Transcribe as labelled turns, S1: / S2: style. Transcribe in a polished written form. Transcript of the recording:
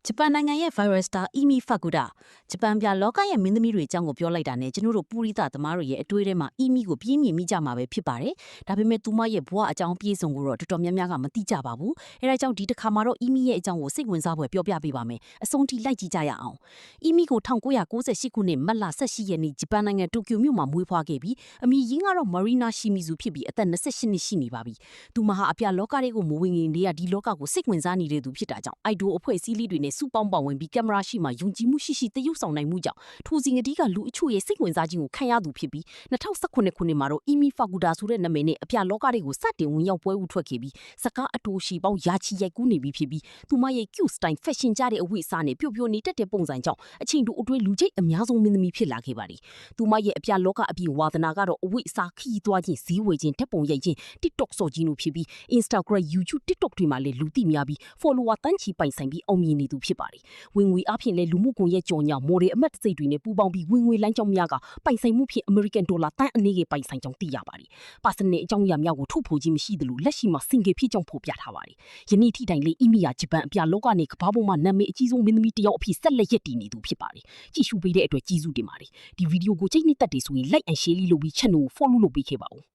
S1: ဂျပန်နိုင်ငံရဲ့ viral star Emi Fukuda ဂျပန်ပြလောကရဲ့မင်းသမီးတွေအကြောင်းကိုပြောလိုက်တာနဲ့ကျွန်တော်တို့ပူရိသသမားတွေရဲ့အတွေးထဲမှာ Emi ကိုပြင်းမြင်မိကြမှာပဲဖြစ်ပါတယ်။ဒါပေမဲ့သူမရဲ့ဘဝအကြောင်းပြည့်စုံကိုတော့တော်တော်များများကမသိကြပါဘူး။အဲဒါကြောင့်ဒီတစ်ခါမှာတော့ Emi ရဲ့အကြောင်းကိုစိတ်ဝင်စားဖွယ်ပြောပြပေးပါမယ်။အဆုံးထိလိုက်ကြည့်ကြရအောင်။ Emi ကို1998ခုနှစ်မတ်လ18ရက်နေ့ဂျပန်နိုင်ငံတိုကျိုမြို့မှာမွေးဖွားခဲ့ပြီးအမည်ရင်းကတော့ Marina Shimizu ဖြစ်ပြီးအသက်28နှစ်ရှိနေပါပြီ။သူမဟာအပြလောကတွေကိုမဝင်ငင်တွေကဒီလောကကိုစိတ်ဝင်စားနေတဲ့သူဖြစ်တာကြောင့် idol အဖွဲ့အစည်းလေးတွေနဲ့စုပေါင်းပါဝင်ပြီးကင်မရာရှိမှယုံကြည်မှုရှိတရုပ်ဆောင်နိုင်မှုကြောင့်ထိုစဉ်ကတိကလူအချို့ရဲ့စိတ်ဝင်စားခြင်းကိုခံရသူဖြစ်ပြီး2019ခုနှစ်မှာတော့ Emi Fukuda ဆိုတဲ့နာမည်နဲ့အပြလောကတွေကိုစတင်ဝင်ရောက်ပွဲဥထွက်ခဲ့ပြီးစကားအတူရှိပေါင်းယာချီရိုက်ကူးနေပြီဖြစ်ပြီးသူမရဲ့ cute style fashion ကြတဲ့အဝတ်အစားနဲ့ပျော်ပျော်နေတတ်တဲ့ပုံစံကြောင့်အချိန်တိုအတွင်းလူကြိတ်အများဆုံးမင်းသမီးဖြစ်လာခဲ့ပါတယ်။သူမရဲ့အပြလောကအပြည့်ဝါသနာကတော့အဝတ်အစားခီးသွားခြင်းဈေးဝယ်ခြင်းဓာတ်ပုံရိုက်ခြင်း TikTok စော်ကြီးလို့ဖြစ်ပြီး Instagram YouTube TikTok တွေမှာလည်းလူသိများပြီး follower တန်းချီပိုင်ဆိုင်ပြီးအောင်မြင်နေသူဖြစ်ပါတယ်။ဝင်ငွေအပြင်လည်းလူမှုကွန်ရက်ကြော်ညာမော်ဒယ်အမတ်စိတ်တွေနဲ့ပူးပေါင်းပြီးဝင်ငွေလိုင်းကြောင်းများကပိုင်ဆိုင်မှုဖြင့် American Dollar တန်းအနေငယ်ပိုင်ဆိုင်ကြောင်းသိရပါတယ်။ပါစနယ်အကြောင်းအရာများကိုထုတ်ဖော်ခြင်းမရှိသလိုလက်ရှိမှာ single ဖြစ်ကြောင်းဖော်ပြထားပါတယ်။ယနေ့ထိတိုင်လေး Emi ဟာဂျပန်အပြလောကနေကမ္ဘာပေါ်မှာနာမည်အကြီးဆုံးမင်းသမီးတစ်ယောက်အဖြစ်ဆက်လက်ရည်တည်နေသူဖြစ်ပါတယ်။ကြည့်ရှုပေးတဲ့အတွက်ကျေးဇူးတင်ပါတယ်။ဒီဗီဒီယိုကိုကြိတ်နှစ်သက်တယ်ဆိုရင် like and share လုပ်ပြီး channel ကို follow လုပ်ပေးခဲ့ပါဦး။